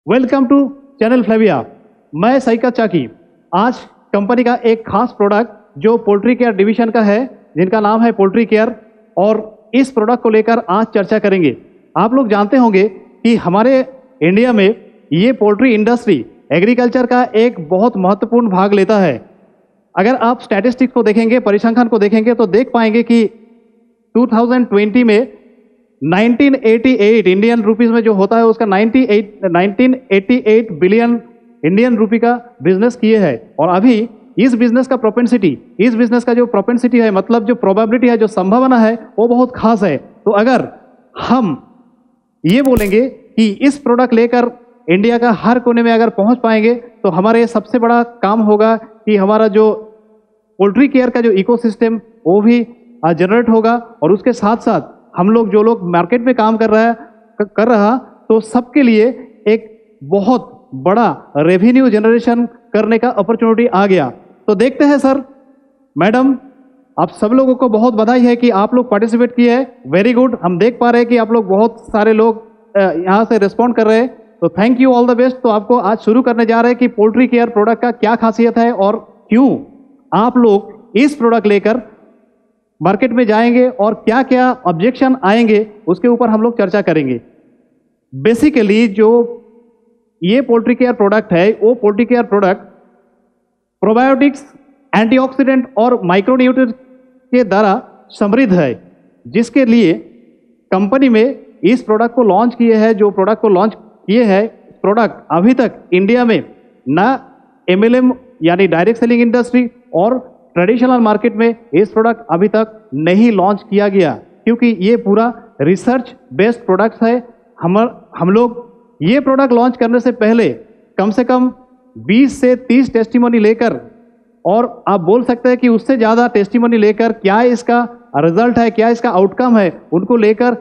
Welcome to channel Flavia. मैं सईकत चाकी। आज company का एक खास प्रोडक्ट जो पोल्ट्री केयर डिवीजन का है, जिनका नाम है पोल्ट्री केयर, और इस प्रोडक्ट को लेकर आज चर्चा करेंगे। आप लोग जानते होंगे कि हमारे इंडिया में ये पोल्ट्री इंडस्ट्री एग्रीकल्चर का एक बहुत महत्वपूर्ण भाग लेता है। अगर आप स्टैटिस्टिक्स को देखेंगे, परिसंख्यान को देखेंगे, तो देख पाएंगे कि 2020 में 1988 इंडियन रुपीस में जो होता है उसका 1988 बिलियन इंडियन रुपी का बिजनेस किए हैं। और अभी इस बिजनेस का जो प्रोपेंसिटी है, मतलब जो प्रोबेबिलिटी है, जो संभावना है, वो बहुत खास है। तो अगर हम ये बोलेंगे कि इस प्रोडक्ट लेकर इंडिया का हर कोने में अगर पहुंच पाएंगे तो हमारे सबसे बड़ा काम होगा कि हमारा जो पोल्ट्री केयर का जो इकोसिस्टम वो भी जनरेट होगा, और उसके साथ साथ हम लोग जो लोग मार्केट में काम कर रहा तो सबके लिए एक बहुत बड़ा रेवेन्यू जनरेशन करने का अपॉर्चुनिटी आ गया। तो देखते हैं सर, मैडम, आप सब लोगों को बहुत बधाई है कि आप लोग पार्टिसिपेट किए हैं। Very good. हम देख पा रहे हैं कि आप लोग बहुत सारे लोग यहाँ से रिस्पॉन्ड कर रहे हैं, तो thank you, all the best. तो आपको आज शुरू करने जा रहे हैं कि पोल्ट्री केयर प्रोडक्ट का क्या खासियत है और क्यों आप लोग इस प्रोडक्ट लेकर मार्केट में जाएंगे और क्या क्या ऑब्जेक्शन आएंगे, उसके ऊपर हम लोग चर्चा करेंगे। बेसिकली जो ये पोल्ट्री केयर प्रोडक्ट है, वो poultry care product probiotics, antioxidant और माइक्रोन्यूट्रिएंट के द्वारा समृद्ध है, जिसके लिए कंपनी में इस प्रोडक्ट को लॉन्च किए हैं। जो प्रोडक्ट को लॉन्च किए हैं, प्रोडक्ट अभी तक इंडिया में ना एमएलएम यानी डायरेक्ट सेलिंग इंडस्ट्री और ट्रेडिशनल मार्केट में इस प्रोडक्ट अभी तक नहीं लॉन्च किया गया, क्योंकि ये पूरा रिसर्च बेस्ड प्रोडक्ट है। हम लोग ये प्रोडक्ट लॉन्च करने से पहले कम से कम 20 से 30 टेस्टिमोनी लेकर, और आप बोल सकते हैं कि उससे ज़्यादा टेस्टिमोनी लेकर, क्या इसका रिजल्ट है, क्या इसका आउटकम है, उनको लेकर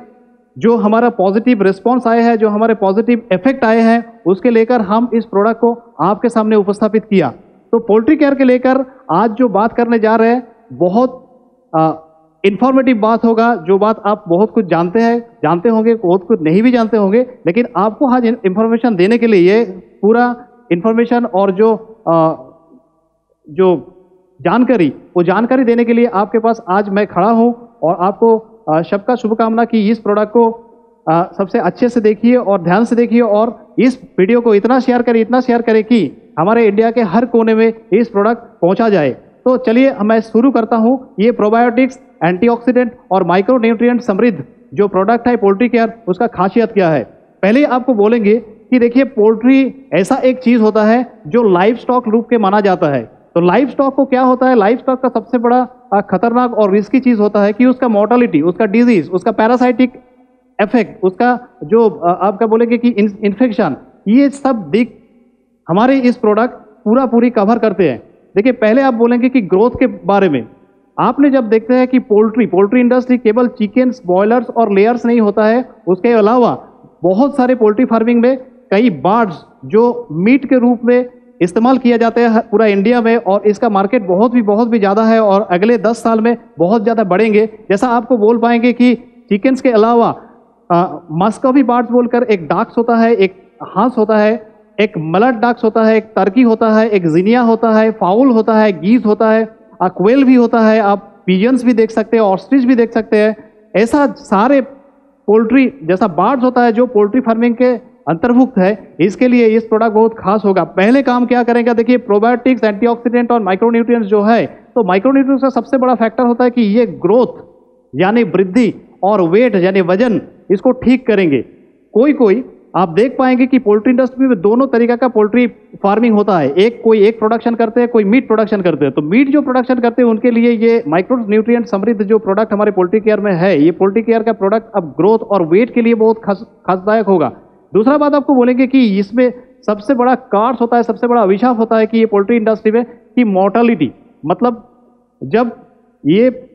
जो हमारा पॉजिटिव रिस्पॉन्स आए हैं, जो हमारे पॉजिटिव इफेक्ट आए हैं, उसके लेकर हम इस प्रोडक्ट को आपके सामने उपस्थापित किया। तो पोल्ट्री केयर के लेकर आज जो बात करने जा रहे हैं, बहुत इंफॉर्मेटिव बात होगा। जो बात आप बहुत कुछ जानते होंगे, बहुत कुछ नहीं भी जानते होंगे, लेकिन आपको आज इंफॉर्मेशन देने के लिए ये पूरा इंफॉर्मेशन और जो जानकारी, वो जानकारी देने के लिए आपके पास आज मैं खड़ा हूँ। और आपको सबका शुभकामना कि इस प्रोडक्ट को सबसे अच्छे से देखिए और ध्यान से देखिए, और इस वीडियो को इतना शेयर करें कि हमारे इंडिया के हर कोने में इस प्रोडक्ट पहुंचा जाए। तो चलिए मैं शुरू करता हूं। ये प्रोबायोटिक्स, एंटीऑक्सीडेंट और माइक्रोन्यूट्रिएंट समृद्ध जो प्रोडक्ट है पोल्ट्री केयर, उसका खासियत क्या है। पहले आपको बोलेंगे कि देखिए, पोल्ट्री ऐसा एक चीज होता है जो लाइव स्टॉक रूप के माना जाता है। तो लाइव स्टॉक को क्या होता है, लाइव स्टॉक का सबसे बड़ा खतरनाक और रिस्की चीज होता है कि उसका मोर्टालिटी, उसका डिजीज, उसका पैरासाइटिक इफेक्ट, उसका जो आपका बोलेंगे कि इन्फेक्शन, ये सब दिख हमारे इस प्रोडक्ट पूरी कवर करते हैं। देखिए, पहले आप बोलेंगे कि ग्रोथ के बारे में। आपने जब देखते हैं कि पोल्ट्री इंडस्ट्री केवल चिकन्स, बॉयलर्स और लेयर्स नहीं होता है, उसके अलावा बहुत सारे पोल्ट्री फार्मिंग में कई बर्ड्स जो मीट के रूप में इस्तेमाल किया जाते हैं पूरा इंडिया में, और इसका मार्केट बहुत भी ज़्यादा है और अगले 10 साल में बहुत ज़्यादा बढ़ेंगे। जैसा आपको बोल पाएंगे कि चिकन्स के अलावा मस्कोवी बर्ड्स बोलकर एक डाक्स होता है, एक हांस होता है, एक मलट डाक्स होता है, एक टर्की होता है, एक जिनिया होता है, फाउल होता है, गीज होता है, क्वेल भी होता है, आप पिजन्स भी देख सकते हैं, ऑस्ट्रिच भी देख सकते हैं। ऐसा सारे पोल्ट्री जैसा बर्ड्स होता है जो पोल्ट्री फार्मिंग के अंतर्भुक्त है। इसके लिए इस प्रोडक्ट बहुत खास होगा। पहले काम क्या करेगा, देखिए, प्रोबायोटिक्स, एंटीऑक्सीडेंट और माइक्रोन्यूट्रिएंट्स जो है, तो माइक्रोन्यूट्रिएंट्स का सबसे बड़ा फैक्टर होता है कि ये ग्रोथ यानी वृद्धि और वेट यानी वजन, इसको ठीक करेंगे। कोई आप देख पाएंगे कि पोल्ट्री इंडस्ट्री में दोनों तरीका का पोल्ट्री फार्मिंग होता है। कोई एक प्रोडक्शन करते हैं, कोई मीट प्रोडक्शन करते हैं। तो मीट जो प्रोडक्शन करते हैं उनके लिए ये माइक्रो न्यूट्रिएंट समृद्ध जो प्रोडक्ट हमारे पोल्ट्री केयर में है, ये पोल्ट्री केयर का प्रोडक्ट अब ग्रोथ और वेट के लिए बहुत खासदायक होगा। दूसरा बात आपको बोलेंगे कि इसमें सबसे बड़ा कार्स होता है, सबसे बड़ा अभिशाप होता है कि ये पोल्ट्री इंडस्ट्री में कि मोर्टालिटी, मतलब जब ये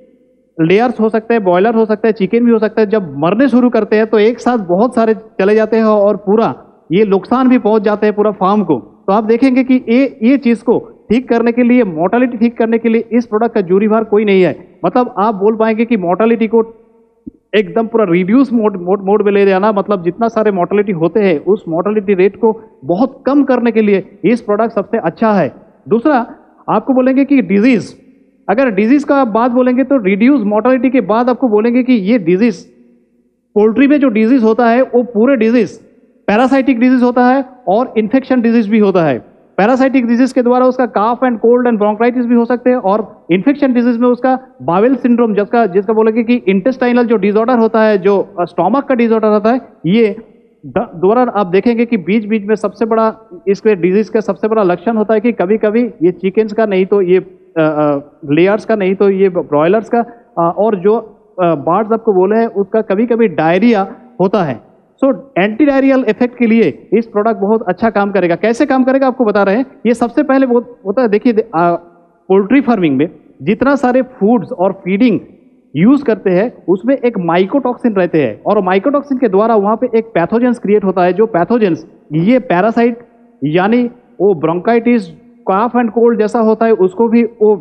लेयर्स हो सकते हैं, बॉयलर हो सकते हैं, चिकन भी हो सकता है, जब मरने शुरू करते हैं तो एक साथ बहुत सारे चले जाते हैं और पूरा ये नुकसान भी पहुंच जाते हैं पूरा फार्म को। तो आप देखेंगे कि ये चीज़ को ठीक करने के लिए, मोर्टालिटी ठीक करने के लिए इस प्रोडक्ट का जूरी भार कोई नहीं है। मतलब आप बोल पाएंगे कि मोर्टालिटी को एकदम पूरा रिड्यूस मोड में ले जाना, मतलब जितना सारे मोर्टेलिटी होते हैं उस मोर्टेलिटी रेट को बहुत कम करने के लिए इस प्रोडक्ट सबसे अच्छा है। दूसरा आपको बोलेंगे कि डिजीज, अगर डिजीज का आप बात बोलेंगे तो रिड्यूस मोर्टेलिटी के बाद आपको बोलेंगे कि ये डिजीज, पोल्ट्री में जो डिजीज होता है वो पूरे डिजीज पैरासाइटिक डिजीज होता है और इन्फेक्शन डिजीज भी होता है। पैरासाइटिक डिजीज के द्वारा उसका काफ एंड कोल्ड एंड ब्रोंकाइटिस भी हो सकते हैं, और इन्फेक्शन डिजीज में उसका बावेल सिंड्रोम, जिसका बोलेंगे कि इंटेस्टाइनल जो डिसऑर्डर होता है, जो स्टोमक का डिसऑर्डर होता है, ये द्वारा आप देखेंगे कि बीच बीच में सबसे बड़ा इसके डिजीज का सबसे बड़ा लक्षण होता है कि कभी कभी ये चिकन्स का, नहीं तो ये लेयर्स का, नहीं तो ये ब्रॉयलर्स का, और जो बर्ड्स आपको बोले हैं उसका कभी कभी डायरिया होता है। सो एंटी डायरियल इफेक्ट के लिए इस प्रोडक्ट बहुत अच्छा काम करेगा। कैसे काम करेगा आपको बता रहे हैं। ये सबसे पहले होता है, देखिए पोल्ट्री फार्मिंग में जितना सारे फूड्स और फीडिंग यूज करते हैं उसमें एक माइकोटॉक्सिन रहते हैं, और माइकोटॉक्सिन के द्वारा वहां पे एक पैथोजेंस क्रिएट होता है। जो पैथोजेंस ये पैरासाइट यानी वो ब्रोंकाइटिस, काफ एंड कोल्ड जैसा होता है उसको भी वो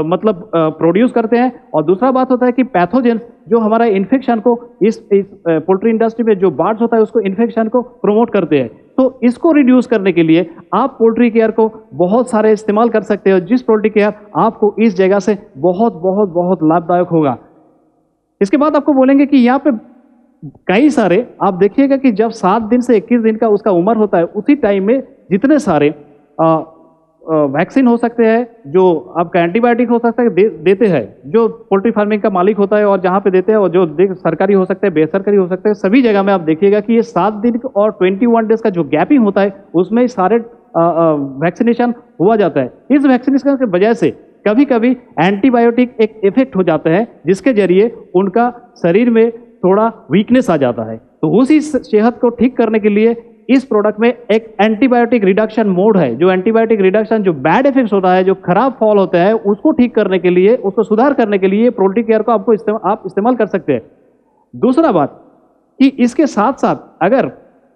मतलब प्रोड्यूस करते हैं। और दूसरा बात होता है कि पैथोजेंस जो हमारा इन्फेक्शन को इस पोल्ट्री इंडस्ट्री में जो बर्ड्स होता है उसको इन्फेक्शन को प्रमोट करते हैं। तो इसको रिड्यूस करने के लिए आप पोल्ट्री केयर को बहुत सारे इस्तेमाल कर सकते हो, जिस पोल्ट्री केयर आपको इस जगह से बहुत बहुत बहुत लाभदायक होगा। इसके बाद आपको बोलेंगे कि यहाँ पे कई सारे आप देखिएगा कि जब 7 दिन से 21 दिन का उसका उम्र होता है उसी टाइम में जितने सारे वैक्सीन हो सकते हैं, जो आपका एंटीबायोटिक हो सकता है देते हैं, जो पोल्ट्री फार्मिंग का मालिक होता है और जहाँ पे देते हैं, और जो सरकारी हो सकते हैं, बेसरकारी हो सकते हैं, सभी जगह में आप देखिएगा कि ये 7 दिन और 21 डेज का जो गैपिंग होता है उसमें सारे वैक्सीनेशन हुआ जाता है। इस वैक्सीनेशन की वजह से कभी कभी एंटीबायोटिक एक इफेक्ट हो जाता है जिसके जरिए उनका शरीर में थोड़ा वीकनेस आ जाता है। तो उसी सेहत को ठीक करने के लिए इस प्रोडक्ट में एक एंटीबायोटिक रिडक्शन मोड है। जो एंटीबायोटिक रिडक्शन, जो बैड इफेक्ट्स होता है, जो खराब फॉल होता है, उसको ठीक करने के लिए, उसको सुधार करने के लिए पोल्ट्री केयर को आप इस्तेमाल कर सकते हैं। दूसरा बात कि इसके साथ साथ अगर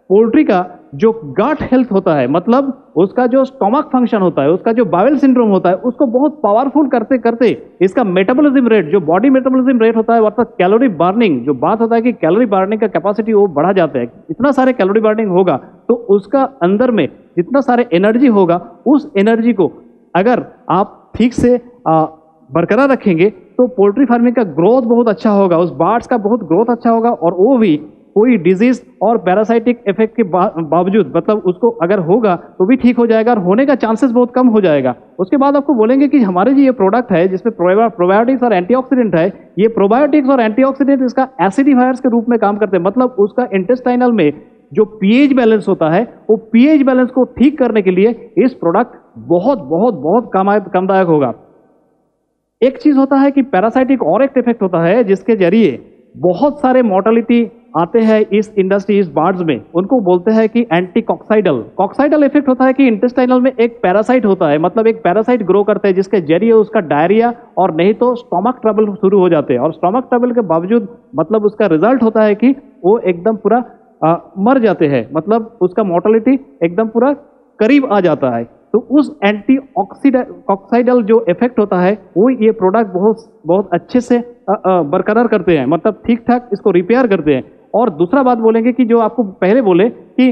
पोल्ट्री का जो गट हेल्थ होता है, मतलब उसका जो स्टोमक फंक्शन होता है, उसका जो बावेल सिंड्रोम होता है, उसको बहुत पावरफुल करते करते इसका मेटाबॉलिज्म रेट, जो बॉडी मेटाबॉलिज्म रेट होता है, अर्थात कैलोरी बर्निंग, जो बात होता है कि कैलोरी बर्निंग का कैपेसिटी वो बढ़ा जाता है। इतना सारे कैलोरी बर्निंग होगा तो उसका अंदर में जितना सारे एनर्जी होगा, उस एनर्जी को अगर आप ठीक से बरकरार रखेंगे तो पोल्ट्री फार्मिंग का ग्रोथ बहुत अच्छा होगा, उस बर्ड्स का बहुत ग्रोथ अच्छा होगा, और वो भी कोई डिजीज और पैरासाइटिक इफेक्ट के बावजूद, मतलब उसको अगर होगा तो भी ठीक हो जाएगा, और होने का चांसेस बहुत कम हो जाएगा। उसके बाद आपको बोलेंगे कि हमारे जो ये प्रोडक्ट है जिसमें प्रोबायोटिक्स और एंटीऑक्सीडेंट है, ये प्रोबायोटिक्स और एंटीऑक्सीडेंट इसका एसिडिफायर्स के रूप में काम करते हैं। मतलब उसका इंटेस्टाइनल में जो पीएच बैलेंस होता है, वो पीएच बैलेंस को ठीक करने के लिए इस प्रोडक्ट बहुत बहुत बहुत कामदायक होगा। एक चीज होता है कि पैरासाइटिक और एक इफेक्ट होता है जिसके जरिए बहुत सारे मोर्टेलिटी आते हैं इस इंडस्ट्री, इस बर्ड्स में, उनको बोलते हैं कि कॉक्साइडल इफेक्ट होता है कि इंटेस्टाइनल में एक पैरासाइट होता है, मतलब एक पैरासाइट ग्रो करता है जिसके जरिए उसका डायरिया और नहीं तो स्टोमक ट्रबल शुरू हो जाते हैं, और स्टोमक ट्रबल के बावजूद मतलब उसका रिजल्ट होता है कि वो एकदम पूरा मर जाते हैं, मतलब उसका मोर्टेलिटी एकदम पूरा करीब आ जाता है। तो उस कॉक्साइडल जो इफेक्ट होता है वो ये प्रोडक्ट बहुत बहुत अच्छे से बरकरार करते हैं, मतलब ठीक ठाक इसको रिपेयर करते हैं। और दूसरा बात बोलेंगे कि जो आपको पहले बोले कि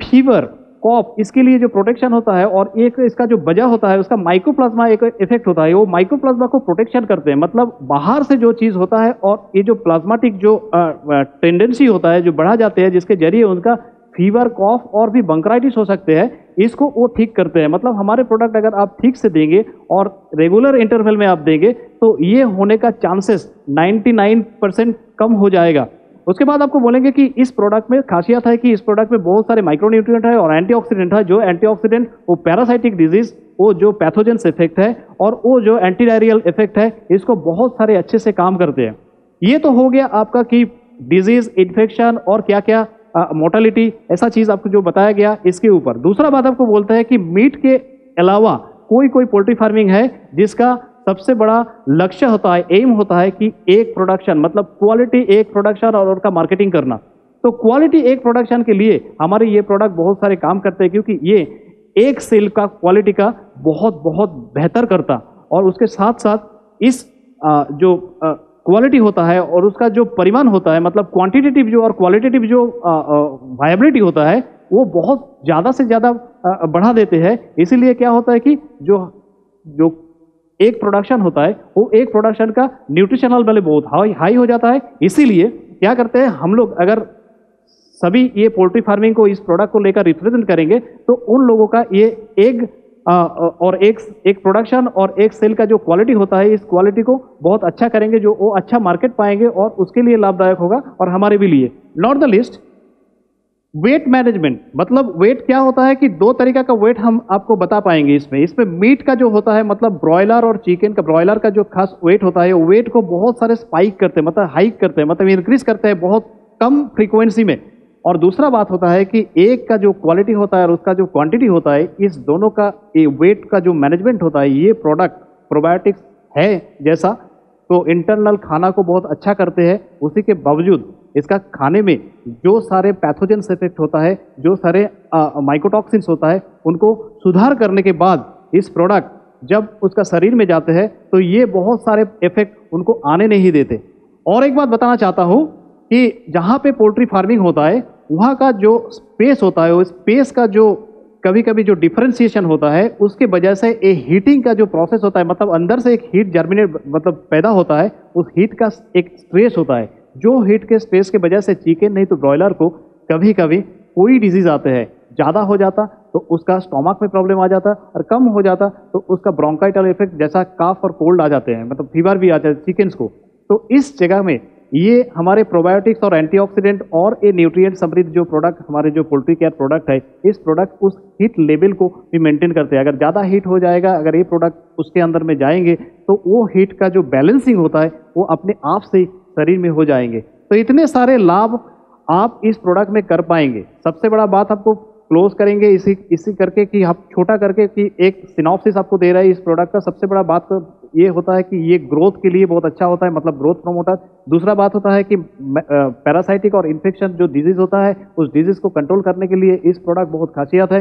फीवर, कॉफ, इसके लिए जो प्रोटेक्शन होता है, और एक इसका जो वजह होता है उसका माइकोप्लाज्मा एक इफेक्ट होता है, वो माइकोप्लाज्मा को प्रोटेक्शन करते हैं, मतलब बाहर से जो चीज़ होता है और ये जो प्लाज्माटिक जो टेंडेंसी होता है जो बढ़ा जाते हैं, जिसके जरिए उनका फीवर, कॉफ और भी बंक्राइटिस हो सकते हैं, इसको वो ठीक करते हैं। मतलब हमारे प्रोडक्ट अगर आप ठीक से देंगे और रेगुलर इंटरवल में आप देंगे तो ये होने का चांसेस 99% कम हो जाएगा। उसके बाद आपको बोलेंगे कि इस प्रोडक्ट में खासियत है कि इस प्रोडक्ट में बहुत सारे माइक्रोन्यूट्रिएंट है और एंटीऑक्सीडेंट है। जो एंटीऑक्सीडेंट वो पैरासाइटिक डिजीज, वो जो पैथोजेंस इफेक्ट है और वो जो एंटीडायरियल इफेक्ट है, इसको बहुत सारे अच्छे से काम करते हैं। ये तो हो गया आपका कि डिजीज, इन्फेक्शन और क्या क्या मोर्टेलिटी, ऐसा चीज आपको जो बताया गया इसके ऊपर। दूसरा बात आपको बोलता है कि मीट के अलावा कोई पोल्ट्री फार्मिंग है जिसका सबसे बड़ा लक्ष्य होता है, एम होता है कि एक प्रोडक्शन, मतलब क्वालिटी एक प्रोडक्शन और उसका मार्केटिंग करना। तो क्वालिटी एक प्रोडक्शन के लिए हमारे ये प्रोडक्ट बहुत सारे काम करते हैं, क्योंकि ये एक सेल का क्वालिटी का बहुत बहुत बेहतर करता, और उसके साथ साथ इस जो क्वालिटी होता है और उसका जो परिमाण होता है, मतलब क्वांटिटेटिव जो और क्वालिटेटिव जो वायबिलिटी होता है, वो बहुत ज़्यादा से ज़्यादा बढ़ा देते हैं। इसीलिए क्या होता है कि जो जो एक प्रोडक्शन होता है, वो एक प्रोडक्शन का न्यूट्रिशनल वैल्यू बहुत हाई हो जाता है। इसीलिए क्या करते हैं हम लोग, अगर सभी ये पोल्ट्री फार्मिंग को इस प्रोडक्ट को लेकर रिप्रेजेंट करेंगे, तो उन लोगों का ये एग और एक प्रोडक्शन और एक सेल का जो क्वालिटी होता है, इस क्वालिटी को बहुत अच्छा करेंगे, जो वो अच्छा मार्केट पाएंगे और उसके लिए लाभदायक होगा और हमारे भी लिए। Not the list, weight management. मतलब वेट क्या होता है कि दो तरीका का वेट हम आपको बता पाएंगे इसमें मीट का जो होता है, मतलब ब्रॉयलर और चिकन का, ब्रॉयलर का जो खास वेट होता है, वो वेट को बहुत सारे स्पाइक करते हैं, मतलब हाइक करते हैं, मतलब इंक्रीज करते हैं बहुत कम फ्रीक्वेंसी में। और दूसरा बात होता है कि एक का जो क्वालिटी होता है और उसका जो क्वांटिटी होता है, इस दोनों का ये वेट का जो मैनेजमेंट होता है, ये प्रोडक्ट प्रोबायोटिक्स है जैसा, तो इंटरनल खाना को बहुत अच्छा करते हैं। उसी के बावजूद इसका खाने में जो सारे पैथोजेंस इफेक्ट होता है, जो सारे माइकोटॉक्सिन्स होता है, उनको सुधार करने के बाद इस प्रोडक्ट जब उसका शरीर में जाते हैं, तो ये बहुत सारे इफेक्ट उनको आने नहीं देते। और एक बात बताना चाहता हूँ कि जहाँ पे पोल्ट्री फार्मिंग होता है, वहाँ का जो स्पेस होता है, उस स्पेस का जो कभी कभी जो डिफरेंशिएशन होता है, उसके वजह से ये हीटिंग का जो प्रोसेस होता है, मतलब अंदर से एक हीट जर्मिनेट मतलब पैदा होता है, उस हीट का एक स्ट्रेस होता है, जो हीट के स्ट्रेस की वजह से चिकन नहीं तो ब्रॉयलर को कभी कभी कोई डिजीज आते हैं। ज़्यादा हो जाता तो उसका स्टोमक में प्रॉब्लम आ जाता, और कम हो जाता तो उसका ब्रोंकाइटल इफेक्ट जैसा काफ और कोल्ड आ जाते हैं, मतलब फीवर भी आ जाता है चिकन्स को। तो इस जगह में ये हमारे प्रोबायोटिक्स और एंटीऑक्सीडेंट और ये न्यूट्रिएंट समृद्ध जो प्रोडक्ट हमारे जो पोल्ट्री केयर प्रोडक्ट है, इस प्रोडक्ट उस हीट लेवल को भी मेंटेन करते हैं। अगर ज़्यादा हीट हो जाएगा, अगर ये प्रोडक्ट उसके अंदर में जाएंगे, तो वो हीट का जो बैलेंसिंग होता है वो अपने आप से शरीर में हो जाएंगे। तो इतने सारे लाभ आप इस प्रोडक्ट में कर पाएंगे। सबसे बड़ा बात आपको क्लोज करेंगे इसी करके कि आप छोटा करके कि एक सिनॉप्सिस आपको दे रहा है इस प्रोडक्ट का। सबसे बड़ा बात तो ये होता है कि ये ग्रोथ के लिए बहुत अच्छा होता है, मतलब ग्रोथ प्रोमोटर। दूसरा बात होता है कि पैरासाइटिक और इन्फेक्शन जो डिजीज होता है, उस डिजीज को कंट्रोल करने के लिए इस प्रोडक्ट बहुत खासियत है।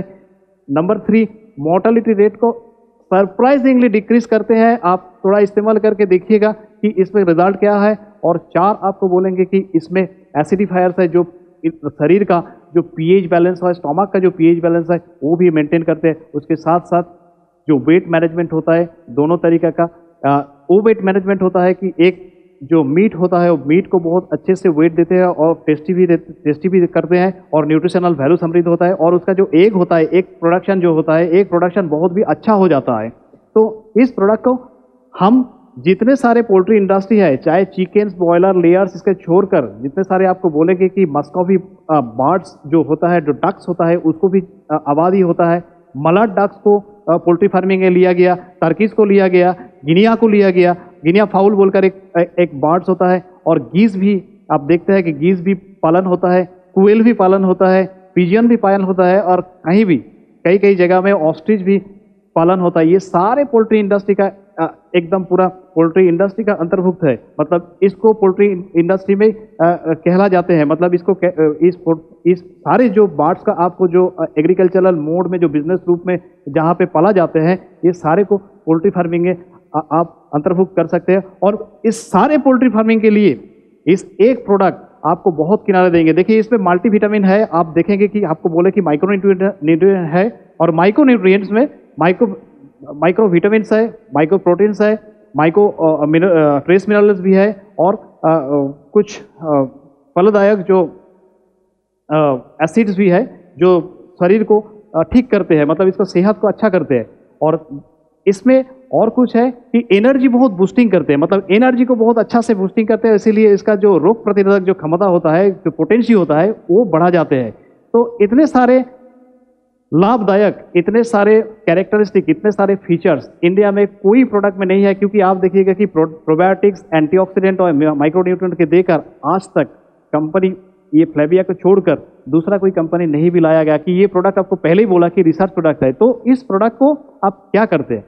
नंबर 3, मोर्टेलिटी रेट को सरप्राइजिंगली डिक्रीज करते हैं। आप थोड़ा इस्तेमाल करके देखिएगा कि इसमें रिजल्ट क्या है। और 4, आपको बोलेंगे कि इसमें एसिडिफायर्स है, जो शरीर का जो पीएच बैलेंस है, स्टोमक का जो पीएच बैलेंस है, वो भी मेंटेन करते हैं। उसके साथ साथ जो वेट मैनेजमेंट होता है दोनों तरीके का, वो वेट मैनेजमेंट होता है कि एक जो मीट होता है, वो मीट को बहुत अच्छे से वेट देते हैं और टेस्टी भी करते हैं, और न्यूट्रिशनल वैल्यू समृद्ध होता है। और उसका जो एग होता है, एक प्रोडक्शन जो होता है, एक प्रोडक्शन बहुत भी अच्छा हो जाता है। तो इस प्रोडक्ट को हम जितने सारे पोल्ट्री इंडस्ट्री है, चाहे चिकन्स, ब्रॉयलर, लेयर्स, इसके छोड़कर जितने सारे आपको बोलेंगे कि मस्कोवी बर्ड्स जो होता है, जो डक्स होता है, उसको भी आबादी होता है। मलट डक्स को पोल्ट्री फार्मिंग में लिया गया, टर्कीज को लिया गया, गिनिया को लिया गया। गिनिया फाउल बोलकर एक बर्ड्स होता है। और गीज भी आप देखते हैं कि गीज भी पालन होता है, कुएल भी पालन होता है, पिजियन भी पालन होता है, और कहीं भी कई जगह में ऑस्ट्रिच भी पालन होता है। ये सारे पोल्ट्री इंडस्ट्री का एकदम पूरा पोल्ट्री इंडस्ट्री का अंतर्भुक्त है। मतलब इसको पोल्ट्री इंडस्ट्री में कहला जाते हैं। मतलब इसको इस सारे जो बर्ड्स का आपको जो एग्रीकल्चरल मोड में जो बिजनेस रूप में जहाँ पे पाला जाते हैं, ये सारे को पोल्ट्री फार्मिंग में आप अंतर्भुक्त कर सकते हैं। और इस सारे पोल्ट्री फार्मिंग के लिए इस एक प्रोडक्ट आपको बहुत किनारे देंगे। देखिए इसमें मल्टीविटामिन है। आप देखेंगे कि आपको बोले कि माइक्रोन्यूट्रिएंट है, और माइक्रोन्यूट्रिएंट्स में माइक्रो विटामिन्स है, माइक्रो प्रोटीन्स है, ट्रेस मिनरल्स भी है, और कुछ फलदायक जो एसिड्स भी है, जो शरीर को ठीक करते हैं, मतलब इसको सेहत को अच्छा करते हैं। और इसमें और कुछ है कि एनर्जी बहुत बूस्टिंग करते हैं, मतलब एनर्जी को बहुत अच्छा से बूस्टिंग करते हैं। इसीलिए इसका जो रोग प्रतिरोधक जो क्षमता होता है, जो पोटेंशियल होता है, वो बढ़ा जाते हैं। तो इतने सारे लाभदायक, इतने सारे कैरेक्टरिस्टिक, इतने सारे फीचर्स इंडिया में कोई प्रोडक्ट में नहीं है। क्योंकि आप देखिएगा कि प्रोबायोटिक्स, एंटीऑक्सीडेंट और माइक्रोन्यूट्रिएंट के देकर आज तक कंपनी ये फ्लेविया को छोड़कर दूसरा कोई कंपनी नहीं भी लाया गया कि ये प्रोडक्ट, आपको पहले ही बोला कि रिसर्च प्रोडक्ट है। तो इस प्रोडक्ट को आप क्या करते हैं,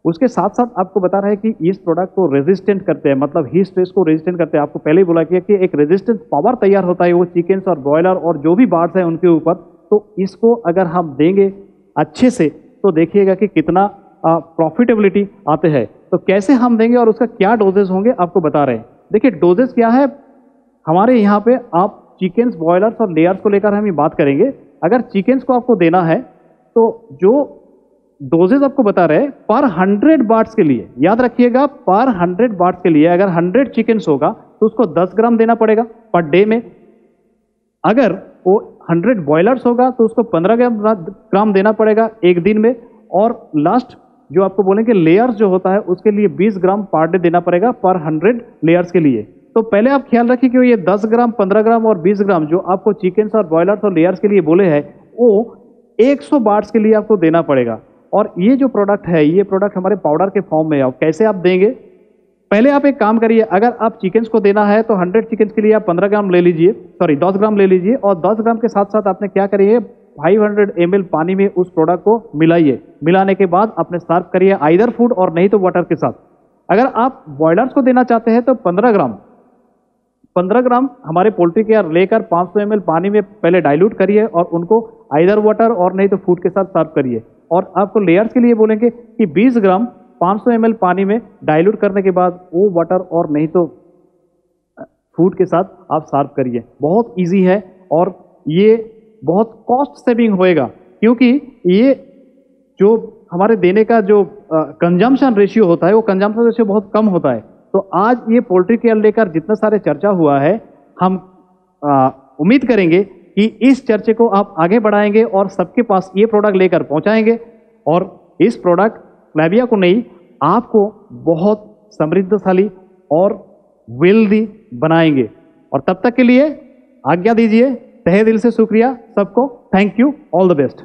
उसके साथ साथ आपको बता रहे हैं कि इस प्रोडक्ट को रेजिस्टेंट करते हैं, मतलब हीट स्ट्रेस को रेजिस्टेंट करते हैं। आपको पहले ही बोला कि एक रेजिस्टेंस पावर तैयार होता है, वो चिकन्स और ब्रॉयलर और जो भी बर्ड्स हैं उनके ऊपर। तो इसको अगर हम देंगे अच्छे से, तो देखिएगा कि कितना प्रॉफिटेबिलिटी आते हैं। तो कैसे हम देंगे और उसका क्या डोजेस होंगे आपको बता रहे हैं। देखिए डोजेस क्या है, हमारे यहाँ पे आप चिकन्स, बॉयलर्स और लेयर्स को लेकर हम ये बात करेंगे। अगर चिकन्स को आपको देना है तो जो डोजेज आपको बता रहे हैं पर 100 बार्ट्स के लिए, याद रखिएगा पर 100 बार्ट्स के लिए अगर 100 चिकन्स होगा तो उसको 10 ग्राम देना पड़ेगा पर डे में। अगर वो 100 बॉयलर्स होगा तो उसको 15 ग्राम देना पड़ेगा एक दिन में। और लास्ट जो आपको बोलेंगे लेयर्स जो होता है उसके लिए 20 ग्राम पर डे देना पड़ेगा पर 100 लेयर्स के लिए। तो पहले आप ख्याल रखिए कि ये 10 ग्राम, 15 ग्राम और 20 ग्राम जो आपको चिकन्स और बॉयलर्स और लेयर्स के लिए बोले हैं वो 100 बार्ट्स के लिए आपको देना पड़ेगा। और ये जो प्रोडक्ट है, ये प्रोडक्ट हमारे पाउडर के फॉर्म में है। कैसे आप देंगे, पहले आप एक काम करिए, अगर आप चिकन्स को देना है तो 100 चिकन्स के लिए आप 15 ग्राम ले लीजिए, सॉरी 10 ग्राम ले लीजिए। और 10 ग्राम के साथ साथ आपने क्या करिए, 500 ml पानी में उस प्रोडक्ट को मिलाइए। मिलाने के बाद आपने सर्व करिए आइदर फूड और नहीं तो वाटर के साथ। अगर आप बॉयलर्स को देना चाहते हैं तो 15 ग्राम हमारे पोल्ट्री केयर लेकर 500 ml पानी में पहले डाइल्यूट करिए और उनको आइदर वाटर और नहीं तो फूड के साथ सर्व करिए। और आपको लेयर्स के लिए बोलेंगे कि 20 ग्राम 500 ml पानी में डाइल्यूट करने के बाद वो वाटर और नहीं तो फूड के साथ आप सर्व करिए। बहुत इजी है और ये बहुत कॉस्ट सेविंग होएगा, क्योंकि ये जो हमारे देने का जो कंजम्पशन रेशियो होता है वो कंजम्पशन रेशियो बहुत कम होता है। तो आज ये पोल्ट्री केयर लेकर जितना सारे चर्चा हुआ है, हम उम्मीद करेंगे कि इस चर्चे को आप आगे बढ़ाएंगे और सबके पास ये प्रोडक्ट लेकर पहुंचाएंगे। और इस प्रोडक्ट फ्लैविया को नहीं, आपको बहुत समृद्धशाली और वेल्दी बनाएंगे। और तब तक के लिए आज्ञा दीजिए। तहे दिल से शुक्रिया सबको। Thank you, all the best.